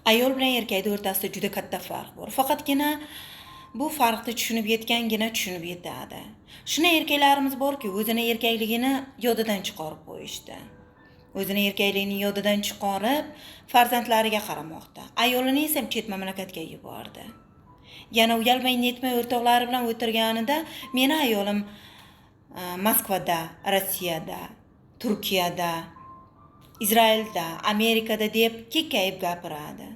Ayol bilan erkakning o'rtasida juda katta farq bor. Faqatgina bu farqni tushunib yetgangina tushunib yetadi. Shuna erkaklarimiz borki, o'zini erkakligini yodidan chiqarib qo'yishdi. O'zini erkakligini yodidan chiqarib, farzandlariga qaramoqda. Ayolini esa chet mamlakatga yubordi. Yana uyalmay netmay o'rtoqlari bilan o'tirganida meni ayolim Moskvada, Rossiyada, Turkiyada, Izraelda, Amerikada deb kekkayib gapiradi.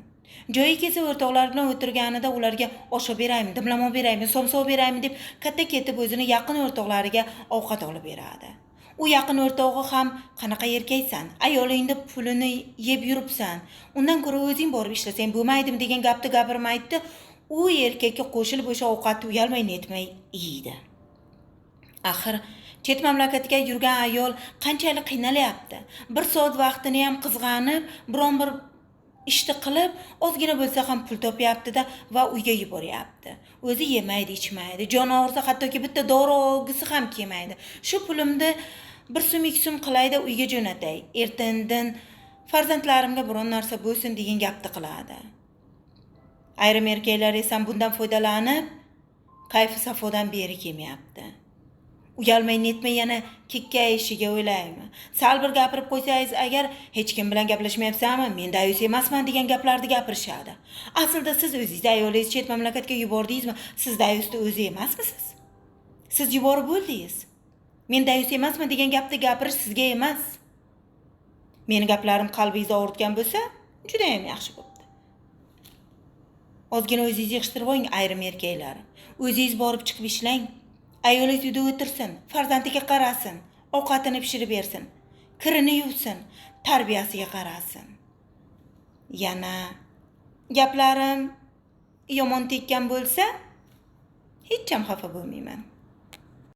Joyi kelsa o'rtoqlar bilan o'tirganida ularga oshib beraymi, dimlamon beraymi, somsov beraymi deb katta ketib o'zini yaqin o'rtoqlariga ovqat olib beradi. U yaqin o'rtog'i ham qanaqa erkaksan, ayolingni pulini yeb yuribsan, undan ko'ra o'zing borib ishlasang bo'lmaydimi degan gapni gapirmaydi. U erkakka qo'shilib o'sha ovqatni uyalmay netmay yeydi. Axir chet mamlakatga yurgan ayol qanchalik qiynalyapti. Bir soat vaqtini ham qizg'anib, biron bir ishni qilib, ozgina bo'lsa ham pul topyapti-da va uyga yuboryapti. O'zi yemaydi, ichmaydi. Joni og'risa hattoki bitta dori olgisi ham kelmaydi. Shu pulimni bir so'm 2 so'm qilayda uyga jo'natay. Ertandan farzandlarimga biron narsa bo'lsin degan gapni qiladi. Ayrim erkaklar esa bundan foydalanib, kayfi safodan beri kelmayapti. Uyalmay netmay yana kekkayishiga o'ylaymi? Sal bir gapirib qo'ysangiz agar hech kim bilan gaplashmayapsanmi, men dayus emasman degan gaplarni gapirishadi. Aslida siz o'zingiz ayolingiz chet mamlakatga yubordingizmi? Siz dayusni o'zi emasmisiz? Siz yuborib bo'ldingiz. Men dayus emasman degan gapni gapirish sizga emas. Meni gaplarim qalbingizni og'ritgan bo'lsa, juda ham yaxshi bo'pti. Ozgina o'zingizni yig'ishtirib oling ayrim erkaklar. O'zingiz borib chiqib ishlang. Ayolingiz uyda o'tirsin, farzandiga qarasin, ovqatini pishirib bersin, kirini yuvsin, tarbiyasiga qarasin. Yana gaplarim yomon tekkan bo'lsa, hech ham xafa bo'lmayman.